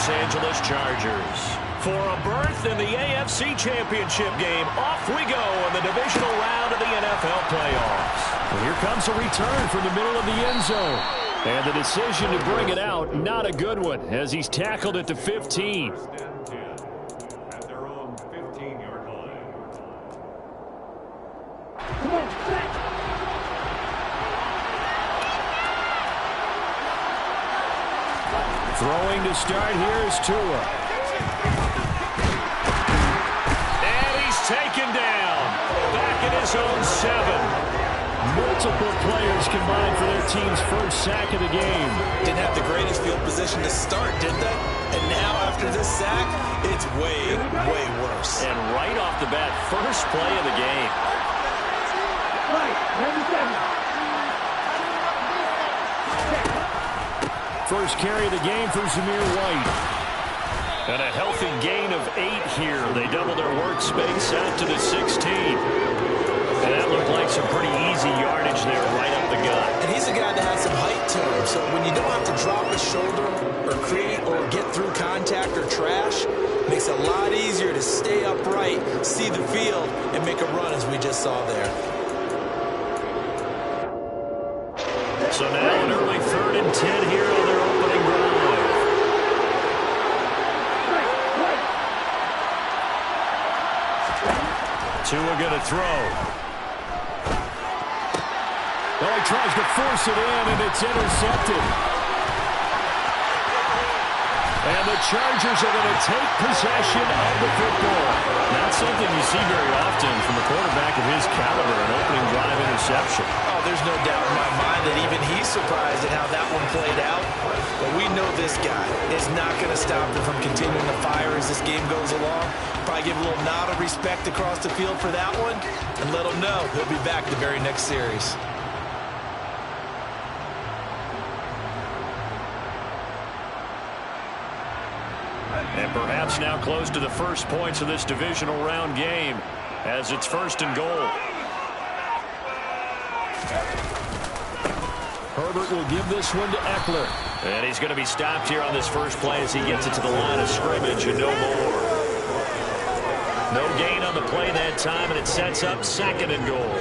Los Angeles Chargers. For a berth in the AFC Championship game, off we go in the divisional round of the NFL playoffs. And here comes a return from the middle of the end zone. And the decision to bring it out, not a good one, as he's tackled at the 15. At their own 15-yard line. Throwing to start here is Tua. And he's taken down. Back in his own 7. Multiple players combined for their team's first sack of the game. Didn't have the greatest field position to start, did they? And now after this sack, it's way, way worse. And right off the bat, first play of the game. First carry of the game for Zamir White. And a healthy gain of 8 here. They double their workspace out to the 16. And that looked like some pretty easy yardage there right up the gut. And he's a guy that has some height to him. So when you don't have to drop a shoulder or create or get through contact or trash, it makes it a lot easier to stay upright, see the field, and make a run as we just saw there. So now an early 3rd and 10 here on their opening drive. Tua going to throw. Well, he tries to force it in, and it's intercepted. And the Chargers are going to take possession of the football. Not something you see very often from a quarterback of his caliber, an opening drive interception. Oh, there's no doubt in my mind that even he's surprised at how that one played out. But we know this guy is not going to stop him from continuing to fire as this game goes along. Probably give a little nod of respect across the field for that one and let him know he'll be back the very next series. And perhaps now close to the first points of this divisional round game as it's 1st and goal. Herbert will give this one to Eckler. And he's going to be stopped here on this first play as he gets it to the line of scrimmage and no more. No gain on the play that time, and it sets up 2nd and goal.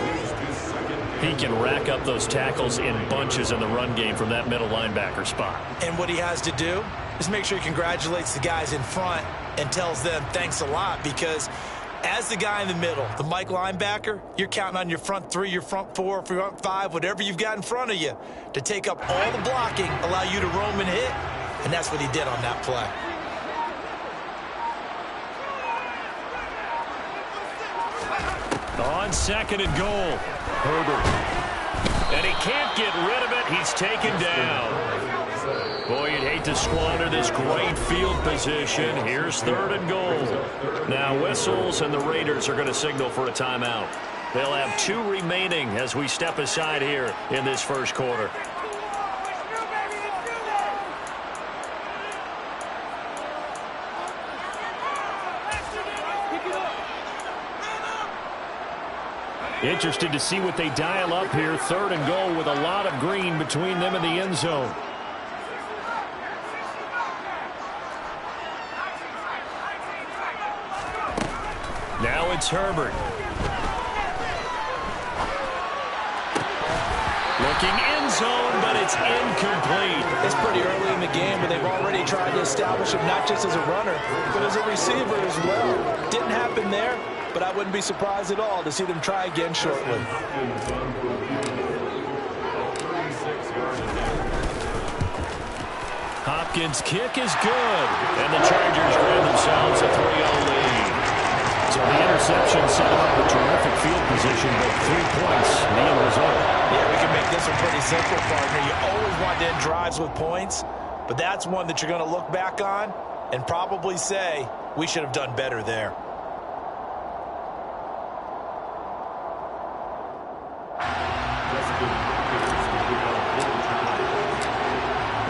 He can rack up those tackles in bunches in the run game from that middle linebacker spot. And what he has to do is make sure he congratulates the guys in front and tells them thanks a lot, because as the guy in the middle, the Mike linebacker, you're counting on your front 3, your front 4, front 5, whatever you've got in front of you to take up all the blocking, allow you to roam and hit, and that's what he did on that play. On 2nd and goal, Herbert. And he can't get rid of it. He's taken down. Boy, you'd hate to squander this great field position. Here's 3rd and goal. Now whistles, and the Raiders are going to signal for a timeout. They'll have 2 remaining as we step aside here in this first quarter. Interested to see what they dial up here. 3rd and goal with a lot of green between them and the end zone. Now it's Herbert. Looking end zone, but it's incomplete. It's pretty early in the game, but they've already tried to establish him not just as a runner, but as a receiver as well. Didn't happen there, but I wouldn't be surprised at all to see them try again shortly. Hopkins' kick is good, and the Chargers grab themselves a 3-0 lead. So the interception set up a terrific field position, but 3 points, the end result. Yeah, we can make this one pretty simple, partner. You always want to end drives with points, but that's one that you're going to look back on and probably say, we should have done better there.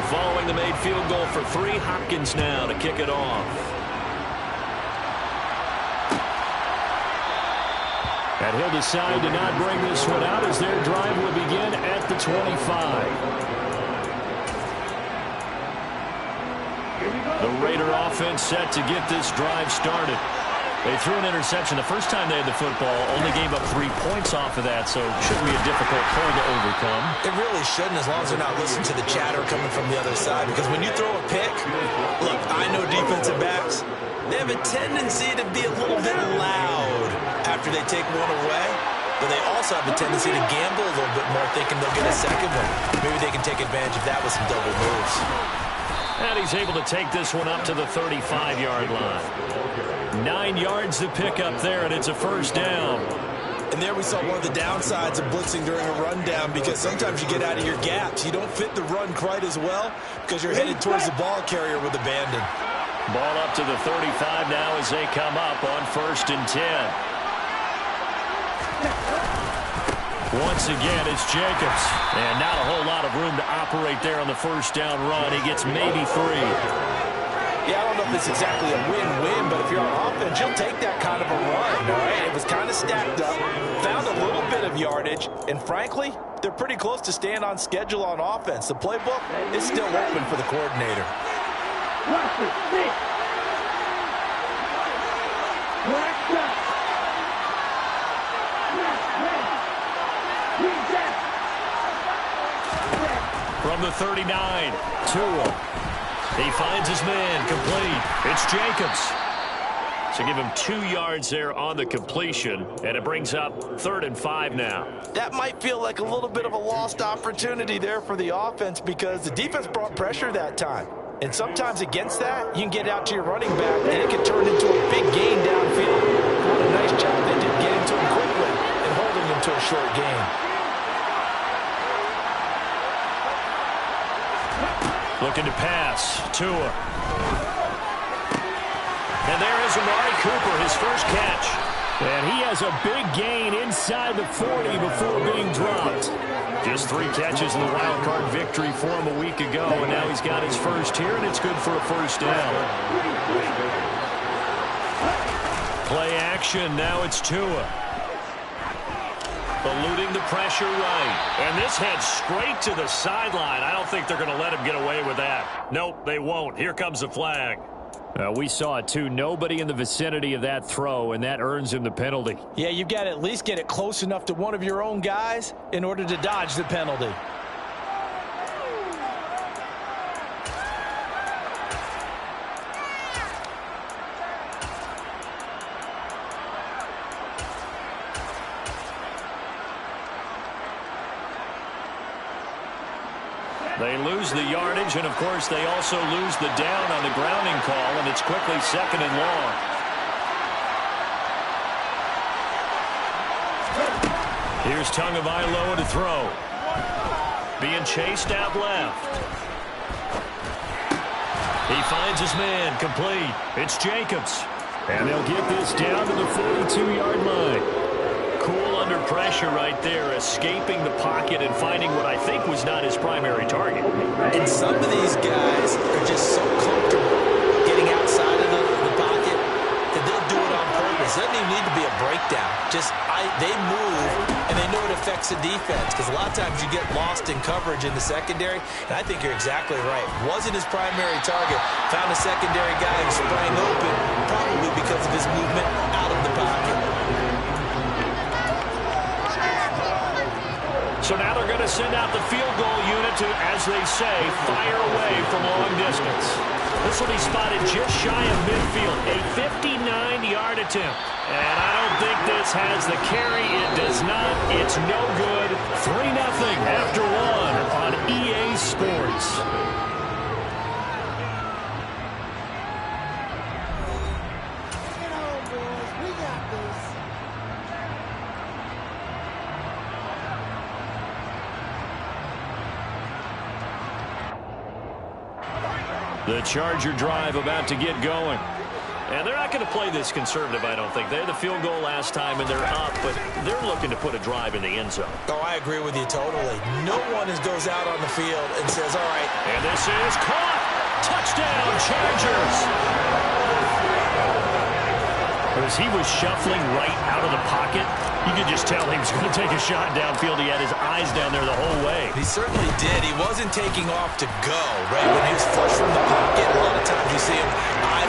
Following the made field goal for 3, Hopkins now to kick it off. And he'll decide to not bring this one out as their drive will begin at the 25. The Raider offense set to get this drive started. They threw an interception the first time they had the football, only gave up 3 points off of that, so it shouldn't be a difficult hole to overcome. It really shouldn't, as long as they're not listening to the chatter coming from the other side, because when you throw a pick, look, I know defensive backs, they have a tendency to be a little bit loud after they take one away, but they also have a tendency to gamble a little bit more, thinking they'll get a second one. Maybe they can take advantage of that with some double moves. And he's able to take this one up to the 35-yard line. 9 yards to pick up there, and it's a first down. And there we saw one of the downsides of blitzing during a rundown, because sometimes you get out of your gaps. You don't fit the run quite as well because you're headed towards the ball carrier with abandon. Ball up to the 35 now as they come up on 1st and 10. Once again, it's Jacobs. And not a whole lot of room to operate there on the first down run. He gets maybe 3. Yeah, I don't know if it's exactly a win-win, but if you're on offense, you'll take that kind of a run, all right? It was kind of stacked up, found a little bit of yardage, and frankly, they're pretty close to staying on schedule on offense. The playbook is still open for the coordinator. From the 39, Tua. He finds his man, complete. It's Jacobs. So give him 2 yards there on the completion, and it brings up 3rd and 5 now. That might feel like a little bit of a lost opportunity there for the offense, because the defense brought pressure that time. And sometimes against that, you can get out to your running back, and it can turn into a big gain downfield. What a nice job they did getting to him quickly and holding him to a short gain. Looking to pass. Tua. And there is Amari Cooper, his first catch. And he has a big gain inside the 40 before being dropped. Just 3 catches in the wild card victory for him a week ago, and now he's got his first here, and it's good for a first down. Play action. Now it's Tua. Eluding the pressure right. And this heads straight to the sideline. I don't think they're going to let him get away with that. Nope, they won't. Here comes the flag. We saw it, too. Nobody in the vicinity of that throw, and that earns him the penalty. Yeah, you've got to at least get it close enough to one of your own guys in order to dodge the penalty. They lose the yardage, and, of course, they also lose the down on the grounding call, and it's quickly 2nd and long. Here's Tagovailoa to throw. Being chased out left. He finds his man, complete. It's Jacobs. And they'll get this down to the 42-yard line. Cool under pressure right there, escaping the pocket and finding what I think was not his primary target. And some of these guys are just so comfortable getting outside of the pocket that they'll do it on purpose. It doesn't even need to be a breakdown. They move, and they know it affects the defense, because a lot of times you get lost in coverage in the secondary, and I think you're exactly right. Wasn't his primary target. Found a secondary guy who sprang open, probably because of his movement out of the pocket. So now they're going to send out the field goal unit to, as they say, fire away from long distance. This will be spotted just shy of midfield, a 59-yard attempt. And I don't think this has the carry. It does not. It's no good. 3-0 after 1 on EA Sports. The Charger drive about to get going. And they're not going to play this conservative, I don't think. They had the field goal last time, and they're up, but they're looking to put a drive in the end zone. Oh, I agree with you totally. No one goes out on the field and says, all right. And this is caught. Touchdown, Chargers. As he was shuffling right out of the pocket, you could just tell he was going to take a shot downfield. He had his eyes down there the whole way. He certainly did. He wasn't taking off to go, right? When he was flush from the pocket, a lot of times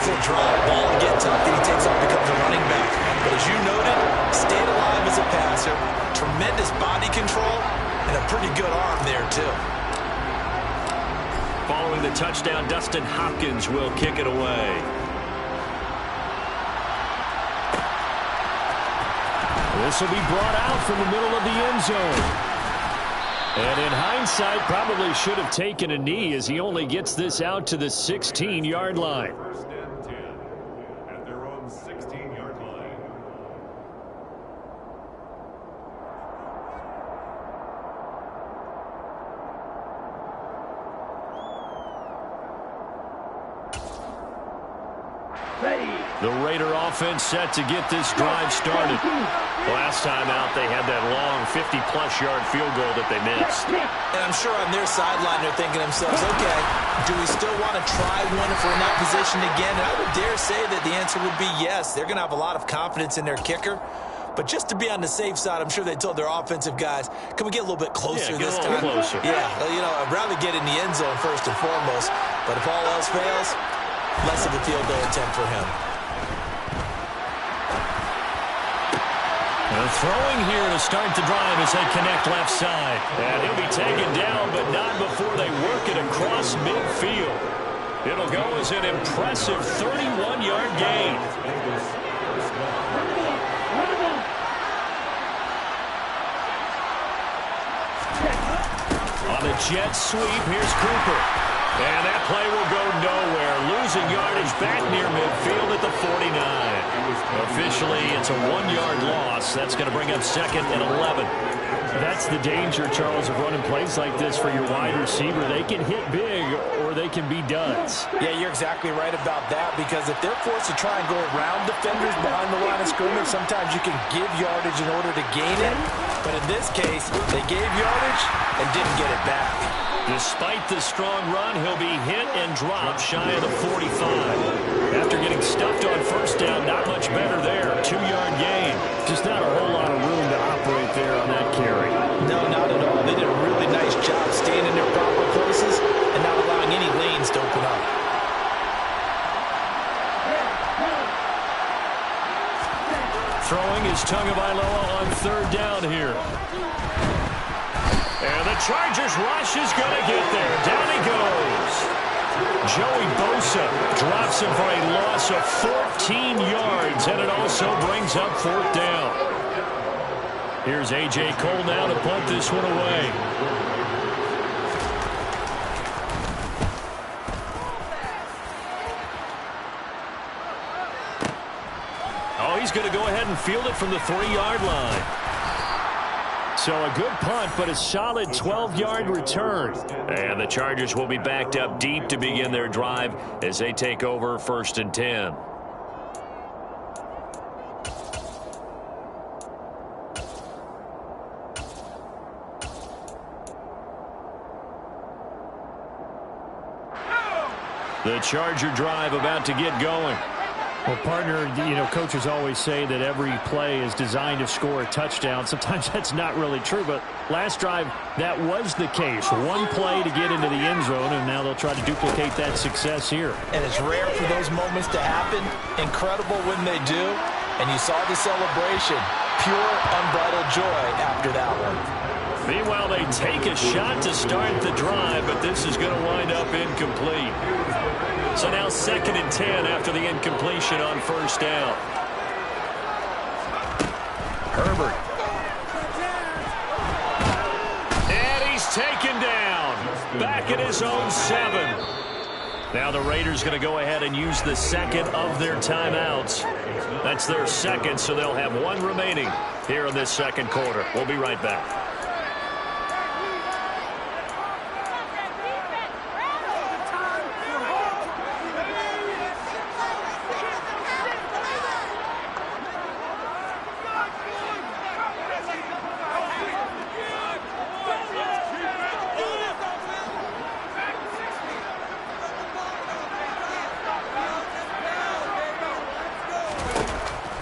he'll draw the ball and get tough, then he takes off, becomes a running back. But as you noted, stayed alive as a passer, tremendous body control, and a pretty good arm there, too. Following the touchdown, Dustin Hopkins will kick it away. This will be brought out from the middle of the end zone. And in hindsight, probably should have taken a knee as he only gets this out to the 16-yard line. First and 10 at their own 16-yard line. The Raider offense set to get this drive started. Last time out, they had that long 50-plus-yard field goal that they missed. And I'm sure on their sideline they're thinking to themselves, okay, do we still want to try one if we're in that position again? And I would dare say that the answer would be yes. They're going to have a lot of confidence in their kicker. But just to be on the safe side, I'm sure they told their offensive guys, can we get a little bit closer this time? Closer. Yeah, well, you know, I'd rather get in the end zone first and foremost. But if all else fails, less of a field goal attempt for him. And throwing here to start the drive as they connect left side. And he'll be taken down, but not before they work it across midfield. It'll go as an impressive 31-yard gain. On the jet sweep, here's Cooper. And that play will go nowhere. Losing yardage back near midfield at the 49. Officially, it's a 1-yard loss. That's going to bring up 2nd and 11. That's the danger, Charles, of running plays like this for your wide receiver. They can hit big or they can be duds. Yeah, you're exactly right about that, because if they're forced to try and go around defenders behind the line of scrimmage, sometimes you can give yardage in order to gain it. But in this case, they gave yardage and didn't get it back. Despite the strong run, he'll be hit and dropped shy of the 45. After getting stuffed on first down, not much better there. 2-yard gain. Just not a whole lot of room to operate there on that carry. No, not at all. They did a really nice job staying in their proper places and not allowing any lanes to open up. Throwing is Tagovailoa on 3rd down here. And the Chargers rush is going to get there. Down he goes. Joey Bosa drops him for a loss of 14 yards, and it also brings up 4th down. Here's A.J. Cole now to punt this one away. Oh, he's going to go ahead and field it from the 3-yard line. So a good punt, but a solid 12-yard return. And the Chargers will be backed up deep to begin their drive as they take over 1st and 10. The Charger drive about to get going. Well, partner, you know, coaches always say that every play is designed to score a touchdown. Sometimes that's not really true, but last drive, that was the case. One play to get into the end zone, and now they'll try to duplicate that success here. And it's rare for those moments to happen. Incredible when they do. And you saw the celebration. Pure, unbridled joy after that one. Meanwhile, they take a shot to start the drive, but this is going to wind up incomplete. So now 2nd and 10 after the incompletion on 1st down. Herbert. And he's taken down. Back at his own 7. Now the Raiders going to go ahead and use the 2nd of their timeouts. That's their 2nd, so they'll have 1 remaining here in this 2nd quarter. We'll be right back.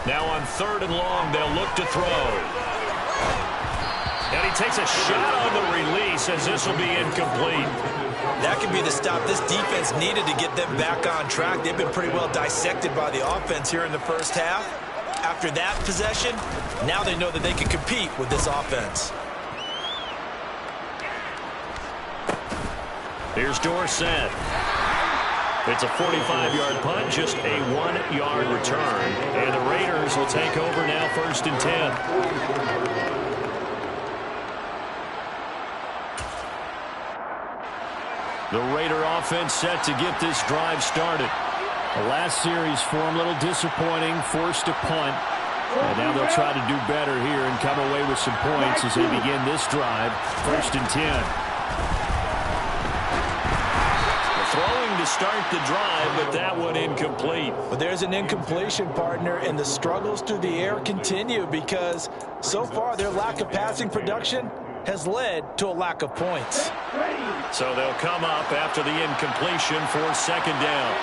Now on 3rd and long, they'll look to throw. And he takes a shot on the release as this will be incomplete. That could be the stop this defense needed to get them back on track. They've been pretty well dissected by the offense here in the first half. After that possession, now they know that they can compete with this offense. Here's Dorsett. It's a 45-yard punt, just a 1-yard return. And the Raiders will take over now, 1st and 10. The Raider offense set to get this drive started. The last series for them, a little disappointing, forced a punt. And now they'll try to do better here and come away with some points as they begin this drive, 1st and 10. Throwing to start the drive, but that one incomplete. But there's an incompletion, partner, and the struggles through the air continue because so far their lack of passing production has led to a lack of points. So they'll come up after the incompletion for 2nd down.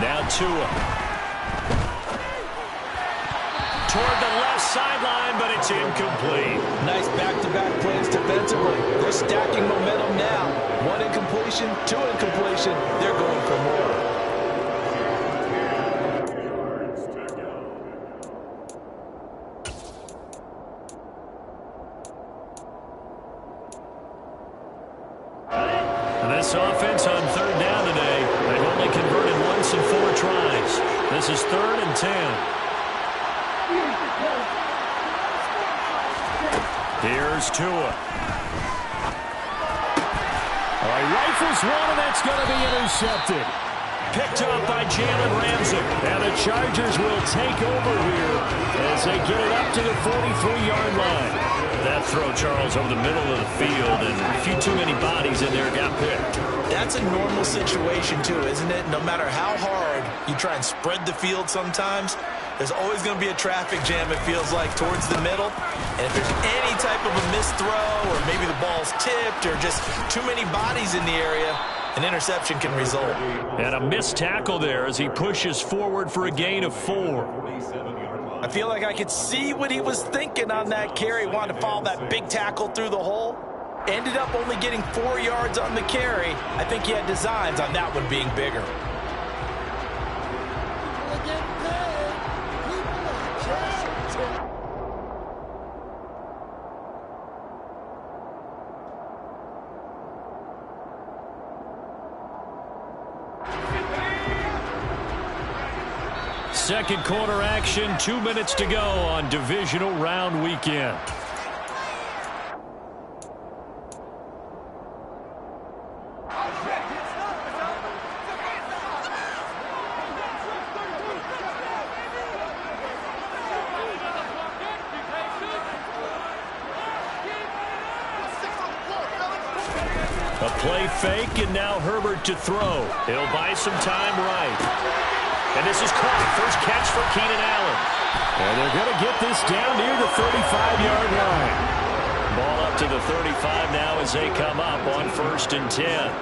Now Tua. Toward the left sideline, but it's incomplete. Nice back-to-back plays defensively. They're stacking momentum now. 1 incompletion, 2 incompletion. They're going for more. And this offense on 3rd down today, they've only converted once in 4 tries. This is 3rd and 10. Here's Tua. All right, rifles one, and that's going to be intercepted. Picked up by Jalen Ramsey. And the Chargers will take over here as they get it up to the 43-yard line. That throw, Charles, over the middle of the field, and a few too many bodies in there got picked. That's a normal situation, too, isn't it? No matter how hard you try and spread the field sometimes, there's always going to be a traffic jam, it feels like, towards the middle. And if there's any type of a missed throw or maybe the ball's tipped or just too many bodies in the area, an interception can result. And a missed tackle there as he pushes forward for a gain of 4. I feel like I could see what he was thinking on that carry. Wanted to follow that big tackle through the hole. Ended up only getting 4 yards on the carry. I think he had designs on that one being bigger. Second quarter action, 2 minutes to go on divisional round weekend. A play fake, and now Herbert to throw. He'll buy some time right. And this is caught. First catch for Keenan Allen. And they're going to get this down near the 35-yard line. Ball up to the 35 now as they come up on 1st and 10.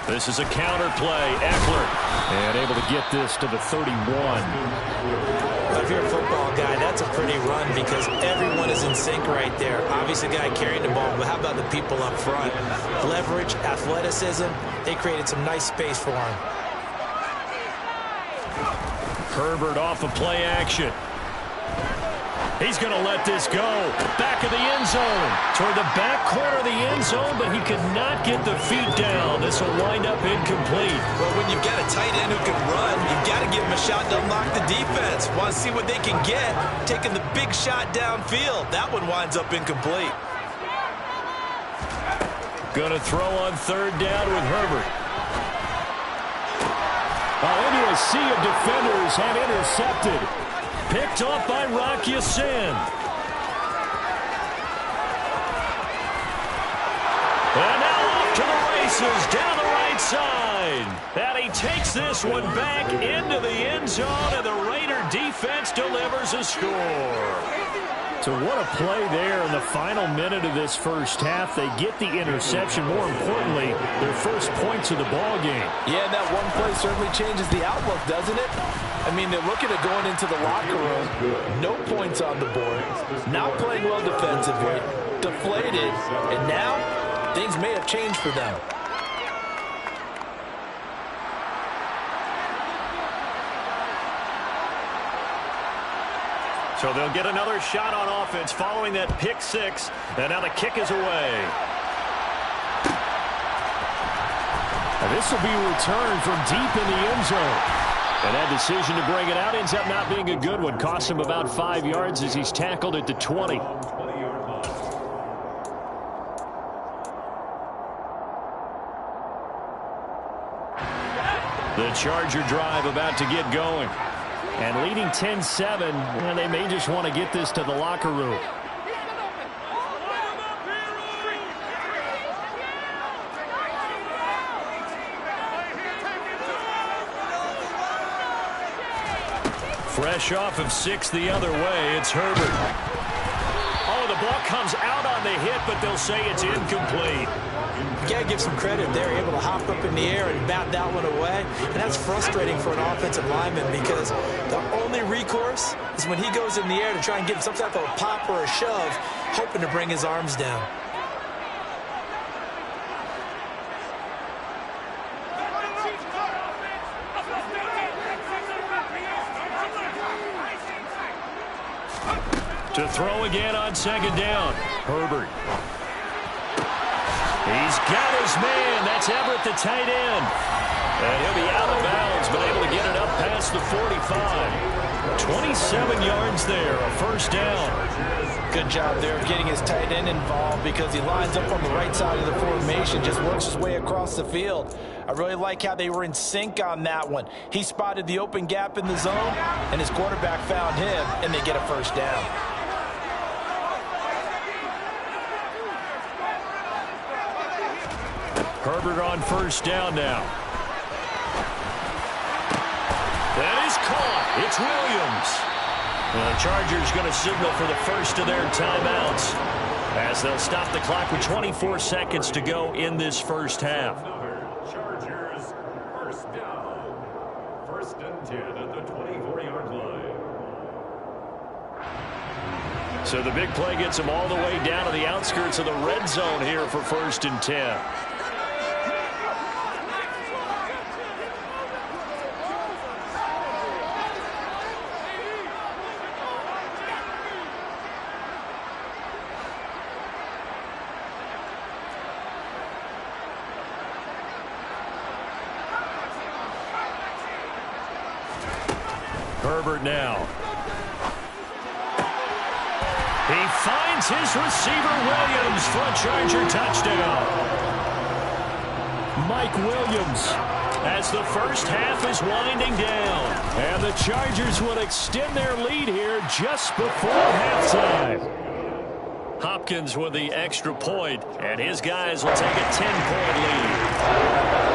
This is a counter play. Eckler. And able to get this to the 31. If you're a football guy, that's a pretty run because everyone is in sync right there. Obviously, the guy carrying the ball, but how about the people up front? Leverage, athleticism, they created some nice space for him. Herbert off of play action. He's going to let this go. Back of the end zone. Toward the back corner of the end zone, but he could not get the feet down. This will wind up incomplete. Well, when you've got a tight end who can run, you've got to give him a shot to unlock the defense. Want to see what they can get, taking the big shot downfield. That one winds up incomplete. Going to throw on 3rd down with Herbert. Into a sea of defenders and intercepted. Picked off by Rock Ya-Sin. And now off to the races down the right side. And he takes this one back into the end zone, and the Raider defense delivers a score. So what a play there in the final minute of this first half. They get the interception. More importantly, their first points of the ball game. Yeah, and that one play certainly changes the outlook, doesn't it? I mean, they're looking at going into the locker room. No points on the board. Not playing well defensively. Deflated. And now, things may have changed for them. So they'll get another shot on offense following that pick six. And now the kick is away. And this will be returned from deep in the end zone. And that decision to bring it out ends up not being a good one. Costs him about 5 yards as he's tackled at the 20. The Charger drive about to get going. And leading 10-7, well, they may just want to get this to the locker room. Fresh off of 6 the other way, it's Herbert. Oh, the ball comes out on the hit, but they'll say it's incomplete. You got to give some credit. They're able to hop up in the air and bat that one away. And that's frustrating for an offensive lineman because the only recourse is when he goes in the air to try and get some type of a pop or a shove, hoping to bring his arms down. To throw again on second down. Herbert. He's got his man. That's Everett, the tight end. And he'll be out of bounds, but able to get it up past the 45. 27 yards there, a first down. Good job there of getting his tight end involved because he lines up on the right side of the formation, just works his way across the field. I really like how they were in sync on that one. He spotted the open gap in the zone, and his quarterback found him, and they get a first down. Herbert on first down now. That is caught. It's Williams. And the Chargers going to signal for the first of their timeouts as they'll stop the clock with 24 seconds to go in this first half. Chargers, first down. First and 10 at the 24-yard line. So the big play gets them all the way down to the outskirts of the red zone here for first and 10. Herbert now. He finds his receiver, Williams, for a Charger touchdown. Mike Williams, as the first half is winding down. And the Chargers will extend their lead here just before halftime. Hopkins with the extra point, and his guys will take a 10-point lead.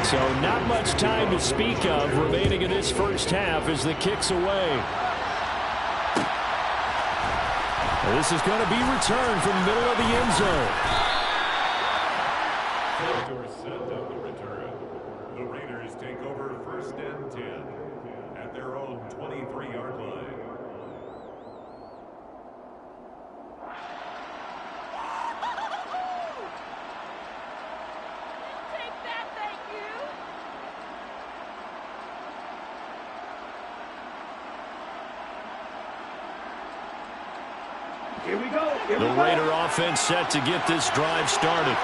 So not much time to speak of remaining in this first half as the kick's away. This is going to be returned from the middle of the end zone. Set of the return. The Raiders take over first and 10 at their own 23-yard line. The Raider offense set to get this drive started.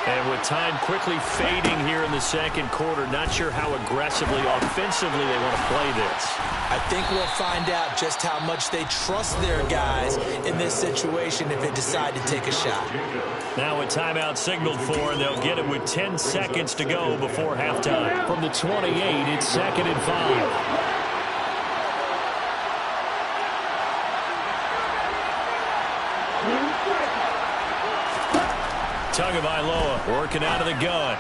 And with time quickly fading here in the second quarter, not sure how aggressively, offensively they want to play this. I think we'll find out just how much they trust their guys in this situation if they decide to take a shot. Now a timeout signaled for, and they'll get it with 10 seconds to go before halftime. From the 28, it's second and 5. Tagovailoa working out of the gun.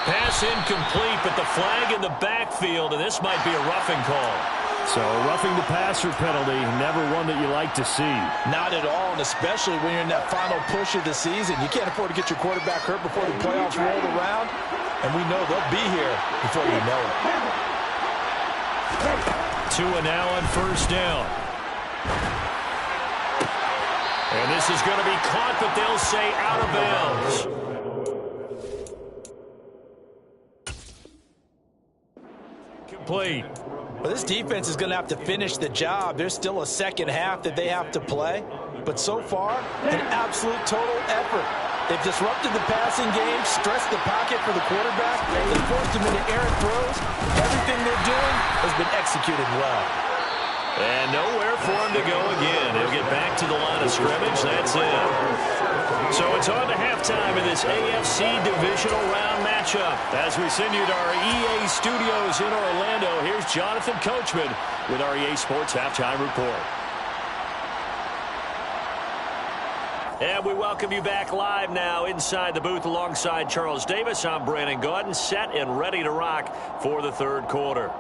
Pass incomplete, but the flag in the backfield, and this might be a roughing call. So a roughing the passer penalty, never one that you like to see. Not at all, and especially when you're in that final push of the season. You can't afford to get your quarterback hurt before the playoffs roll around, and we know they'll be here before you know it. Tua now on first down. And this is going to be caught, but they'll say out of bounds. Complete. Well, this defense is going to have to finish the job. There's still a second half that they have to play. But so far, an absolute total effort. They've disrupted the passing game, stressed the pocket for the quarterback, and forced him into errant throws. Everything they're doing has been executed well. And nowhere for him to go again. He'll get back to the line of scrimmage. That's it. So it's on to halftime in this AFC divisional round matchup. As we send you to our EA studios in Orlando, here's Jonathan Coachman with our EA Sports Halftime Report. And we welcome you back live now inside the booth alongside Charles Davis. I'm Brandon Gaudin, set and ready to rock for the third quarter.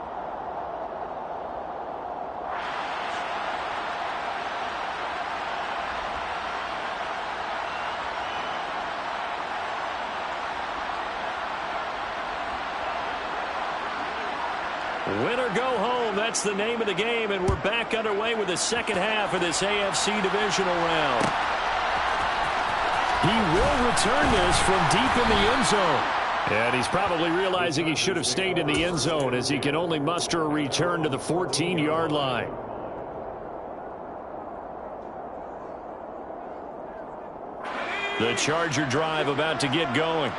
Win or go home, that's the name of the game, and we're back underway with the second half of this AFC divisional round. He will return this from deep in the end zone. And he's probably realizing he should have stayed in the end zone as he can only muster a return to the 14-yard line. The Charger drive about to get going.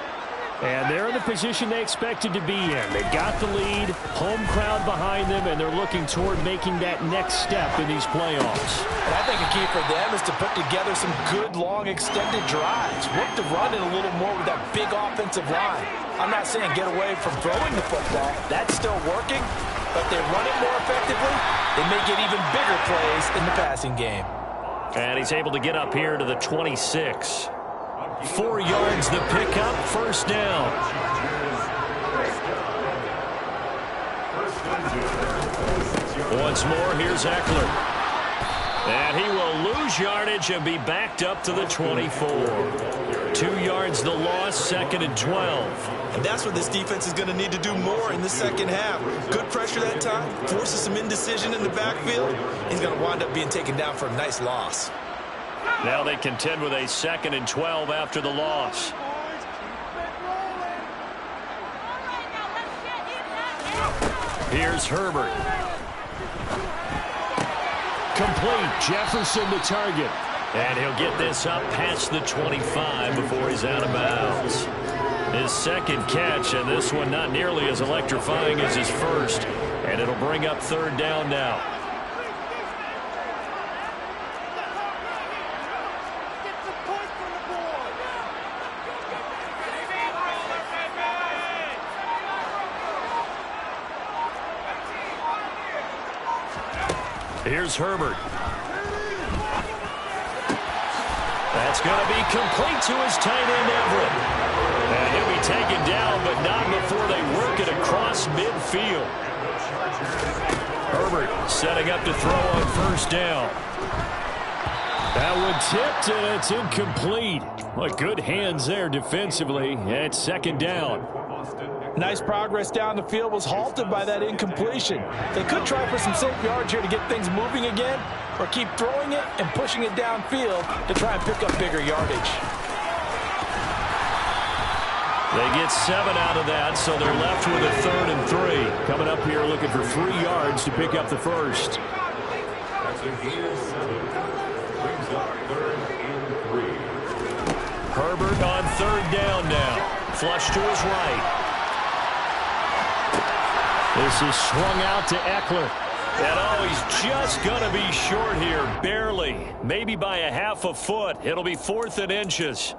And they're in the position they expected to be in. They've got the lead, home crowd behind them, and they're looking toward making that next step in these playoffs. And I think a key for them is to put together some good, long, extended drives. Work the run in a little more with that big offensive line. I'm not saying get away from throwing the football. That's still working. But they run it more effectively, they may get even bigger plays in the passing game. And he's able to get up here to the 26. 4 yards the pickup, first down. Once more, here's Eckler. And he will lose yardage and be backed up to the 24. 2 yards the loss, second and 12. And that's what this defense is going to need to do more in the second half. Good pressure that time, forces some indecision in the backfield. He's going to wind up being taken down for a nice loss. Now they contend with a second and 12 after the loss. Here's Herbert. Complete. Jefferson the target. And he'll get this up past the 25 before he's out of bounds. His second catch, and this one not nearly as electrifying as his first. And it'll bring up third down now. Here's Herbert. That's going to be complete to his tight end, Everett. And he'll be taken down, but not before they work it across midfield. Herbert setting up to throw on first down. That one tipped, and it's incomplete. Well, good hands there defensively. It's second down. Nice progress down the field was halted by that incompletion. They could try for some safe yards here to get things moving again, or keep throwing it and pushing it downfield to try and pick up bigger yardage. They get 7 out of that, so they're left with a third and 3. Coming up here looking for 3 yards to pick up the first. Herbert on third down now. Flush to his right. This is swung out to Eckler. And oh, he's just going to be short here, barely. Maybe by a half a foot. It'll be 4th and inches.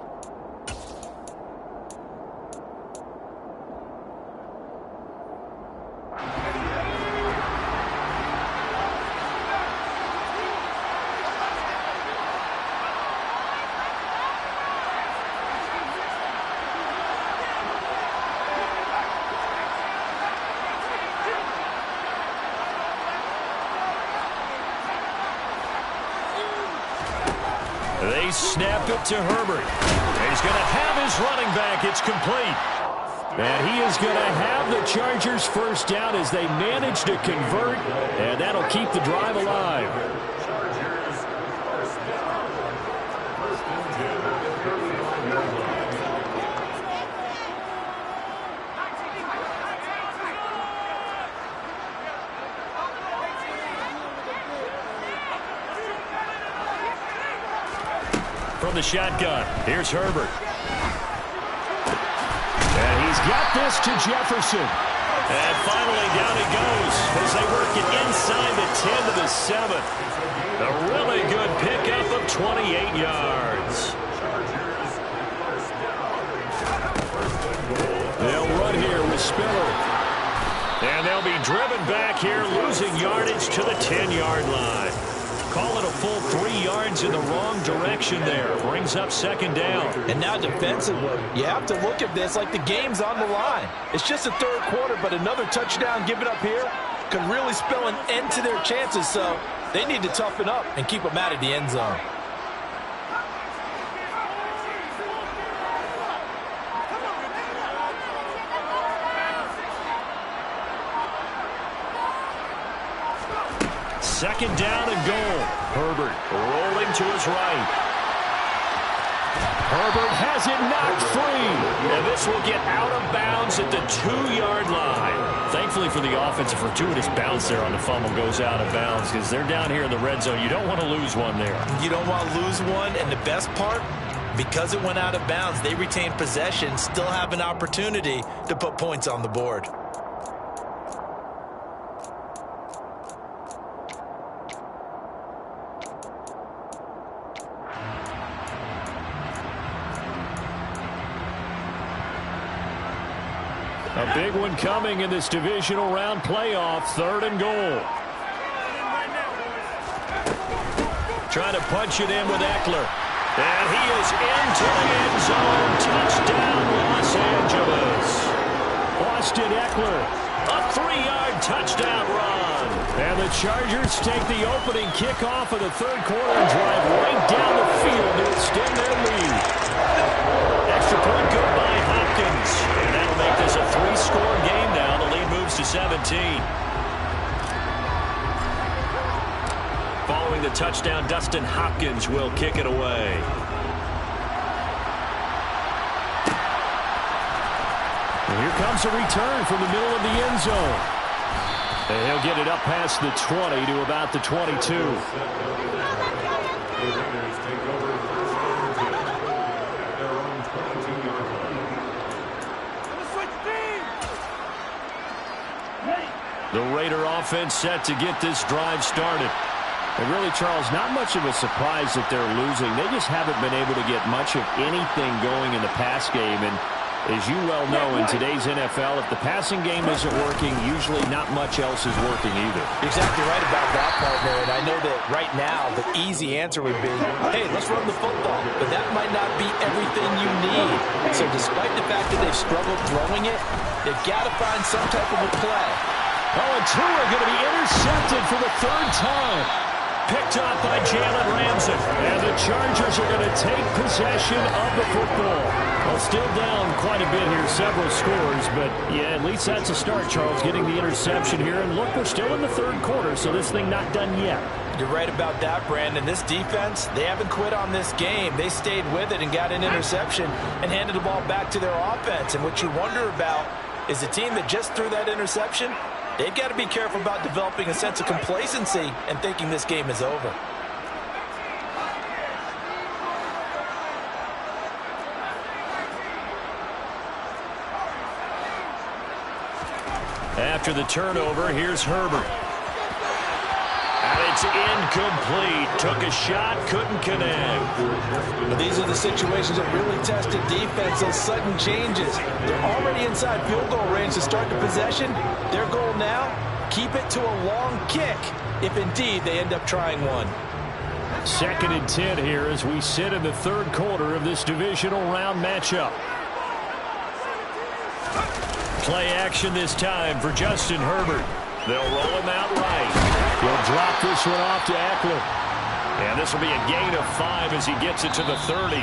snap it to Herbert. He's going to have his running back. It's complete. And he is going to have the Chargers first down as they manage to convert, and that'll keep the drive alive. From the shotgun, here's Herbert. And he's got this to Jefferson. And finally down he goes as they work it inside the 10 to the 7. A really good pickup of 28 yards. They'll run here with Spiller. And they'll be driven back here, losing yardage to the 10-yard line. Call it a full 3 yards in the wrong direction there. Brings up second down. And now defensively, you have to look at this like the game's on the line. It's just the third quarter, but another touchdown given up here could really spell an end to their chances. So they need to toughen up and keep them out of the end zone. Second down and goal. Herbert rolling to his right. Herbert has it knocked free. And this will get out of bounds at the 2-yard line. Thankfully for the offense, a fortuitous bounce there on the fumble goes out of bounds because they're down here in the red zone. You don't want to lose one there. You don't want to lose one, and the best part, because it went out of bounds, they retain possession, still have an opportunity to put points on the board. A big one coming in this divisional round playoff. Third and goal. Trying to punch it in with Eckler. And he is into the end zone. Touchdown, Los Angeles. Austin Eckler, a 3-yard touchdown run. And the Chargers take the opening kickoff of the third quarter and drive right down the field to extend their lead. Extra point good by Hopkins. And that'll make this a 3-score game now. The lead moves to 17. Following the touchdown, Dustin Hopkins will kick it away. And here comes a return from the middle of the end zone. And he'll get it up past the 20 to about the 22. The Raider offense set to get this drive started. And really, Charles, not much of a surprise that they're losing. They just haven't been able to get much of anything going in the pass game. And as you well know, in today's NFL, if the passing game isn't working, usually not much else is working either. Exactly right about that, partner. And I know that right now the easy answer would be, hey, let's run the football. But that might not be everything you need. So despite the fact that they've struggled throwing it, they've got to find some type of a play. Oh, and two are going to be intercepted for the third time. Picked off by Jalen Ramsey. And the Chargers are going to take possession of the football. Well, still down quite a bit here, several scores. But, yeah, at least that's a start, Charles, getting the interception here. And look, we're still in the third quarter, so this thing not done yet. You're right about that, Brandon. This defense, they haven't quit on this game. They stayed with it and got an interception and handed the ball back to their offense. And what you wonder about is the team that just threw that interception, they've got to be careful about developing a sense of complacency and thinking this game is over. After the turnover, here's Herbert. And it's incomplete. Took a shot, couldn't connect. Well, these are the situations that really test the defense, those sudden changes. They're already inside field goal range to start the possession. Their goal now, keep it to a long kick, if indeed they end up trying one. 2nd and 10 here as we sit in the third quarter of this divisional round matchup. Play action this time for Justin Herbert. They'll roll him out right. He'll drop this one off to Eckler. And this will be a gain of 5 as he gets it to the 30.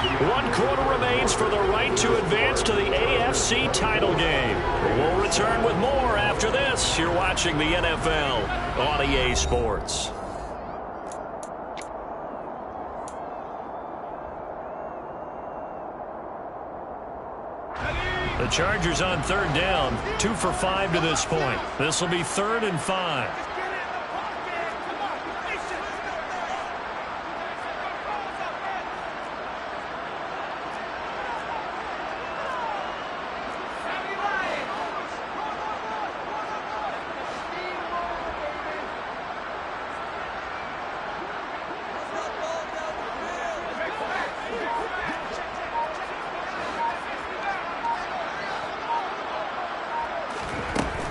1 quarter remains for the right to advance to the AFC title game. We'll return with more after this. You're watching the NFL on EA Sports. The Chargers on 3rd down, 2 for 5 to this point. This will be 3rd and 5.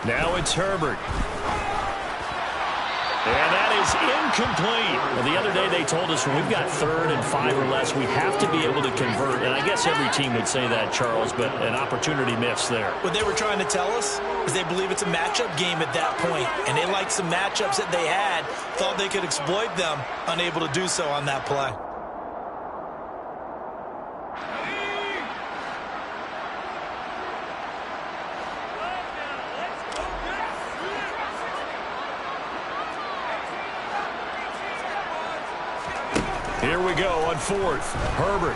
Now it's Herbert. And that is incomplete. Well, the other day they told us when we've got 3rd and 5 or less, we have to be able to convert. And I guess every team would say that, Charles, but an opportunity missed there. What they were trying to tell us is they believe it's a matchup game at that point, and they liked some matchups that they had, thought they could exploit them, unable to do so on that play. Here we go on 4th. Herbert.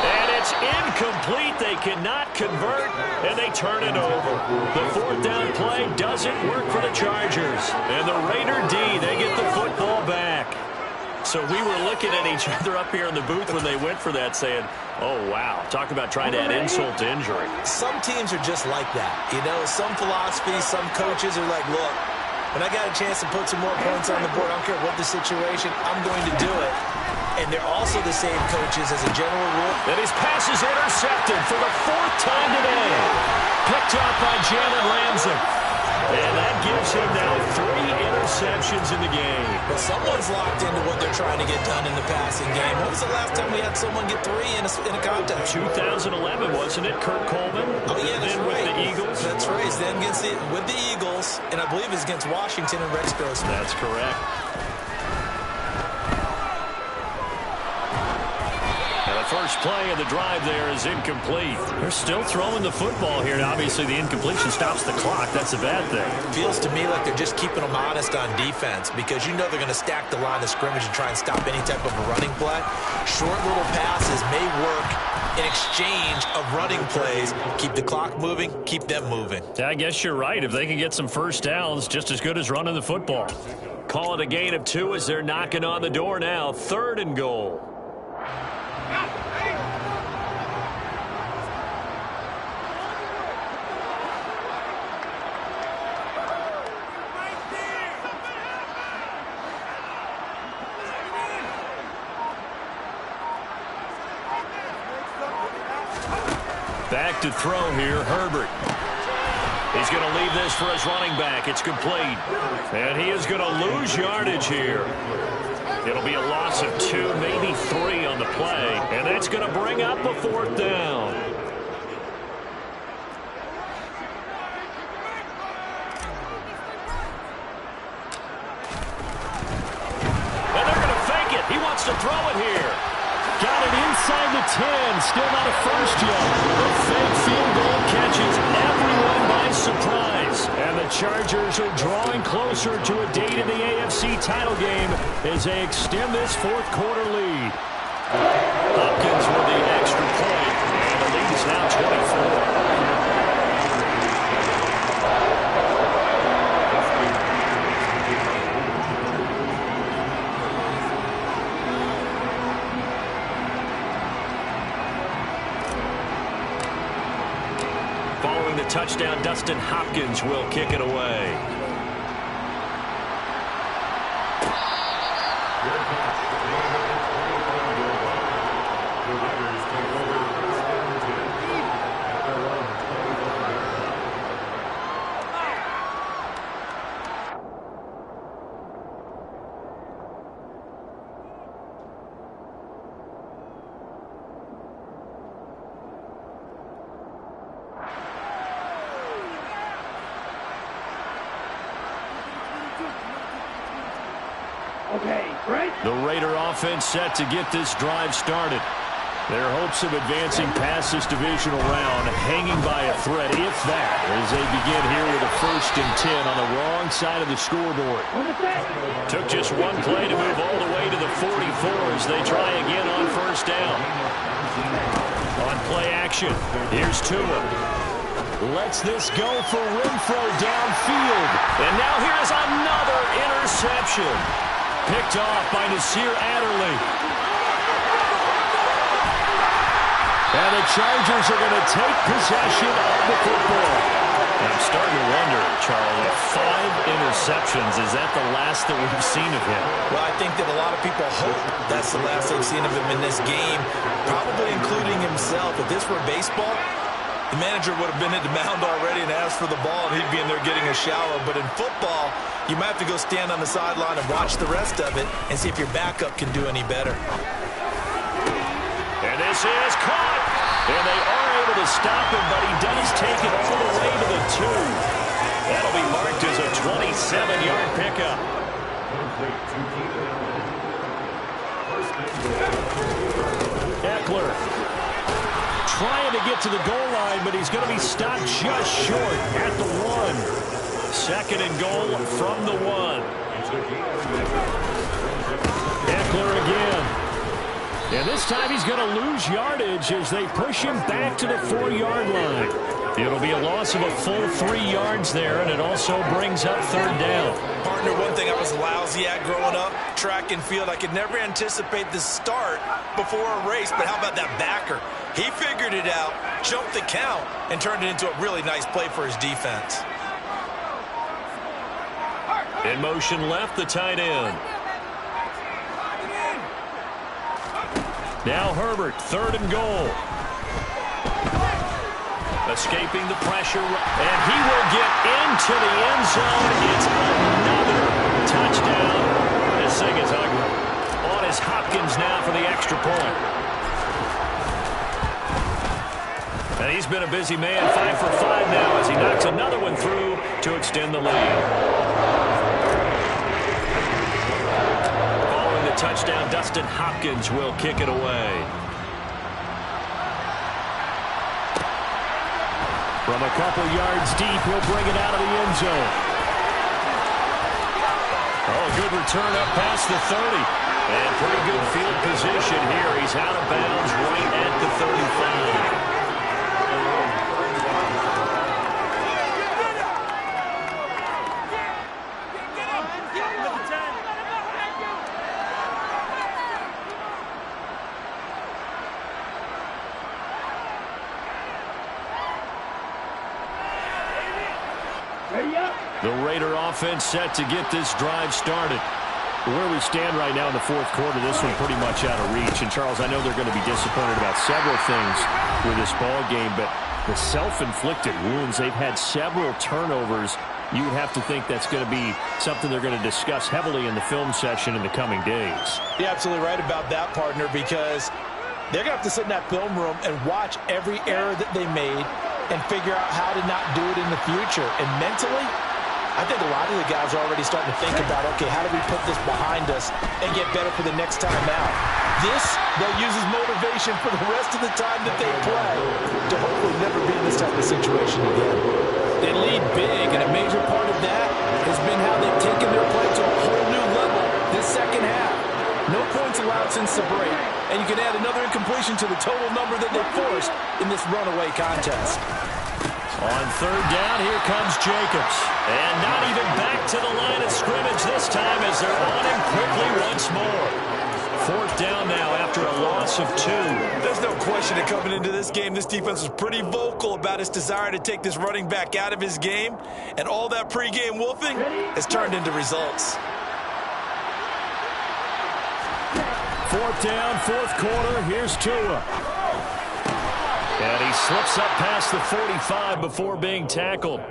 And it's incomplete. They cannot convert, and they turn it over. The 4th down play doesn't work for the Chargers. And the Raider D, they get the football back. So we were looking at each other up here in the booth when they went for that saying, oh, wow, talk about trying to add insult to injury. Some teams are just like that. You know, some philosophies, some coaches are like, look, when I got a chance to put some more points on the board, I don't care what the situation, I'm going to do it. And they're also the same coaches as a general rule. And his pass is intercepted for the 4th time today. Picked up by Jalen Ramsey. And that gives him now 3 interceptions in the game. But someone's locked into what they're trying to get done in the passing game. When was the last time we had someone get 3 in a contest? 2011, wasn't it? Kurt Coleman. Oh, yeah, that's then right. With the Eagles. That's right. Then with the Eagles, and I believe it's against Washington and Rex Grossman. That's correct. First play of the drive there is incomplete. They're still throwing the football here. Now, obviously, the incompletion stops the clock. That's a bad thing. Feels to me like they're just keeping them honest on defense because you know they're going to stack the line of scrimmage and try and stop any type of a running play. Short little passes may work in exchange of running plays. Keep the clock moving, keep them moving. Yeah, I guess you're right. If they can get some first downs, just as good as running the football. Call it a gain of 2 as they're knocking on the door now. 3rd and goal. Back to throw here, Herbert. He's going to leave this for his running back. It's complete. And he is going to lose yardage here. It'll be a loss of 2, maybe 3 on the play. And that's going to bring up a 4th down. And they're going to fake it. He wants to throw it here. Got it inside the 10. Still not a first yet. The fake field goal catches everyone by surprise. And the Chargers are drawing closer to a date in the AFC title game as they extend this 4th quarter lead. Hopkins with the extra point. And the lead is now 24. Following the touchdown, Dustin Hopkins will kick it away. The Raider offense set to get this drive started. Their hopes of advancing past this divisional round hanging by a thread, if that, as they begin here with a 1st and 10 on the wrong side of the scoreboard. Took just one play to move all the way to the 44 as they try again on 1st down. On play action, here's Tua. Lets this go for Renfro downfield. And now here's another interception. Picked off by Nasir Adderley. And the Chargers are going to take possession of the football. And I'm starting to wonder, Charlie, 5 interceptions, is that the last that we've seen of him? Well, I think that a lot of people hope that's the last they've seen of him in this game, probably including himself. If this were baseball, the manager would have been at the mound already and asked for the ball, and he'd be in there getting a shower. But in football, you might have to go stand on the sideline and watch the rest of it and see if your backup can do any better. And this is caught. And they are able to stop him, but he does take it all the way to the 2. That'll be marked as a 27-yard pickup. Eckler trying to get to the goal line, but he's going to be stopped just short at the 1. 2nd and goal from the 1. Eckler again. And this time he's going to lose yardage as they push him back to the 4-yard line. It'll be a loss of a full 3 yards there, and it also brings up 3rd down. Partner, one thing I was lousy at growing up, track and field, I could never anticipate the start before a race, but how about that backer? He figured it out, jumped the count, and turned it into a really nice play for his defense. In motion left, the tight end. Now Herbert, 3rd and goal. Escaping the pressure, and he will get into the end zone. It's another touchdown. This thing is ugly. On is Hopkins now for the extra point. And he's been a busy man, 5 for 5 now as he knocks another one through to extend the lead. Touchdown, Dustin Hopkins will kick it away. From a couple yards deep, he'll bring it out of the end zone. Oh, good return up past the 30. And pretty good field position here. He's out of bounds right at the 35. The Raider offense set to get this drive started. Where we stand right now in the 4th quarter, this one pretty much out of reach. And, Charles, I know they're going to be disappointed about several things with this ball game, but the self-inflicted wounds, they've had several turnovers. You would have to think that's going to be something they're going to discuss heavily in the film session in the coming days. You're absolutely right about that, partner, because they're going to have to sit in that film room and watch every error that they made and figure out how to not do it in the future. And mentally, I think a lot of the guys are already starting to think about, okay, how do we put this behind us and get better for the next time out? This, they'll use as motivation for the rest of the time that they play to hopefully never be in this type of situation again. They lead big, and a major part of that has been how they've taken their play to a whole new level this second half. No points allowed since the break, and you can add another incompletion to the total number that they forced in this runaway contest. On 3rd down, here comes Jacobs. And not even back to the line of scrimmage this time as they're on him quickly once more. 4th down now after a loss of 2. There's no question that coming into this game, this defense was pretty vocal about its desire to take this running back out of his game. And all that pregame wolfing has turned into results. 4th down, 4th quarter. Here's Tua. And he slips up past the 45 before being tackled.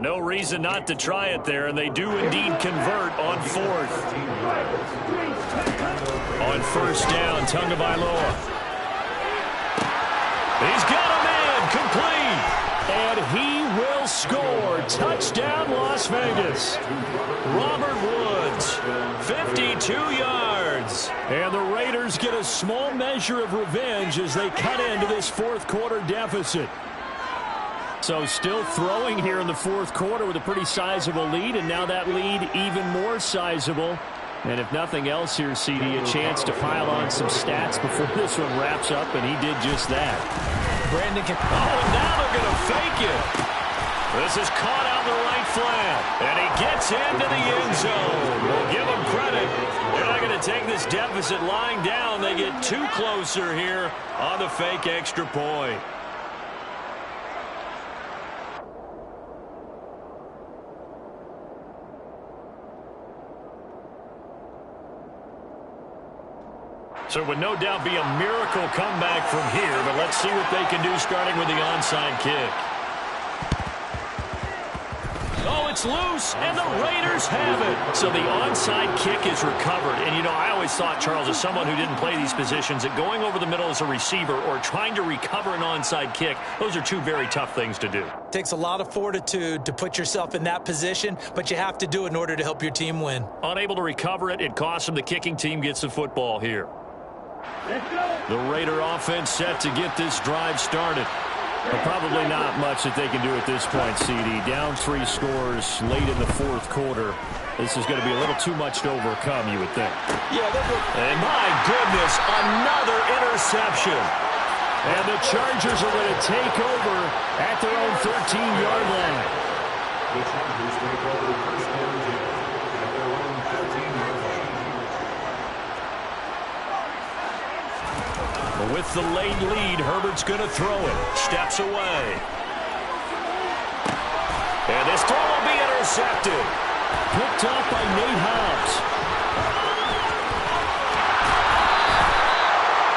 No reason not to try it there, and they do indeed convert on 4th. On 1st down, Tagovailoa. He's got a man complete, and he will score Touchdown, Las Vegas. Robert Woods, 52 yards. And the Raiders get a small measure of revenge as they cut into this fourth quarter deficit. So still throwing here in the fourth quarter with a pretty sizable lead, and now that lead even more sizable. And if nothing else here, CD, a chance to pile on some stats before this one wraps up, and he did just that. Brandon can... Oh, and now they're going to fake it. This is caught out in the right flat, and he gets into the end zone. We'll give him credit. They're not going to take this deficit lying down. They get too closer here on the fake extra point. So it would no doubt be a miracle comeback from here, but let's see what they can do starting with the onside kick. Oh, it's loose, and the Raiders have it. So the onside kick is recovered. And, you know, I always thought, Charles, as someone who didn't play these positions, that going over the middle as a receiver or trying to recover an onside kick, those are two very tough things to do. It takes a lot of fortitude to put yourself in that position, but you have to do it in order to help your team win. Unable to recover it, it costs them. The kicking team gets the football here. The Raider offense set to get this drive started. But probably not much that they can do at this point, CD. Down 3 scores late in the fourth quarter. This is going to be a little too much to overcome, you would think. Yeah, and my goodness, another interception. And the Chargers are going to take over at their own 13-yard line. The Chargers take over first down at their own 13-yard line. With the late lead, Herbert's going to throw it. Steps away. And this throw will be intercepted. Picked off by Nate Hobbs.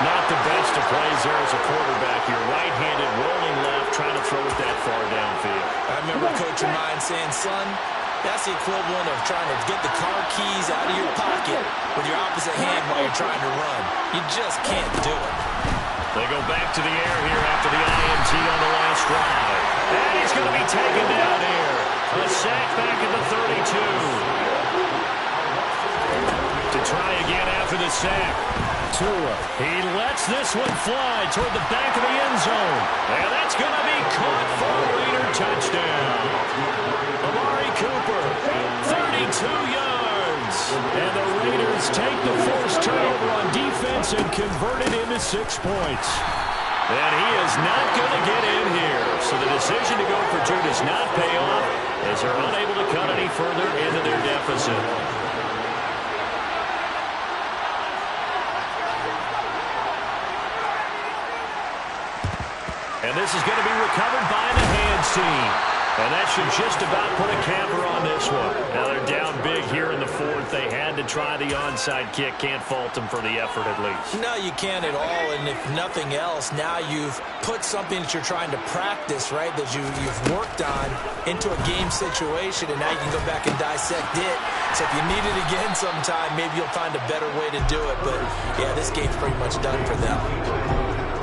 Not the best of plays there as a quarterback. You're right-handed, rolling left, trying to throw it that far downfield. I remember a coach of mine saying, son, that's the equivalent of trying to get the car keys out of your pocket with your opposite hand while you're trying to run. You just can't do it. They go back to the air here after the INT on the last drive. And he's going to be taken down here. A sack back at the 32. To try again after the sack. Tua. He lets this one fly toward the back of the end zone. And that's going to be caught for a Raider touchdown. Amari Cooper, 32 yards. And the Raiders take the forced turnover on defense and convert it into 6 points. And he is not going to get in here. So the decision to go for 2 does not pay off as they're unable to cut any further into their deficit. And this is going to be recovered by the hands team. And that should just about put a capper on this one. Now they're down big here in the fourth. They had to try the onside kick. Can't fault them for the effort at least. No, you can't at all. And if nothing else, now you've put something that you're trying to practice, right, that you've worked on into a game situation, and now you can go back and dissect it. So if you need it again sometime, maybe you'll find a better way to do it. But, yeah, this game's pretty much done for them.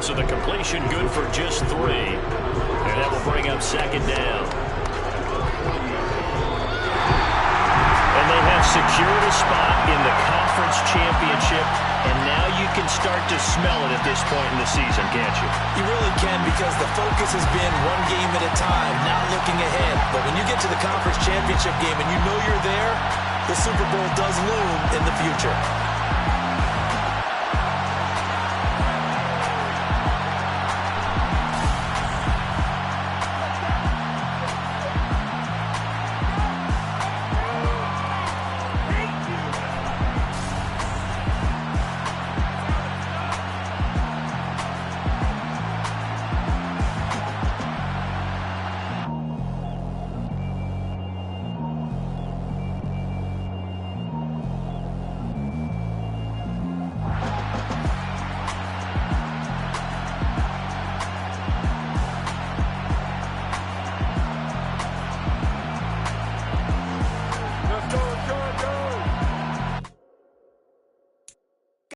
So the completion good for just 3. And that will bring up second down. And they have secured a spot in the conference championship, and now you can start to smell it at this point in the season, can't you? You really can, because the focus has been one game at a time, not looking ahead. But when you get to the conference championship game and you know you're there, the Super Bowl does loom in the future.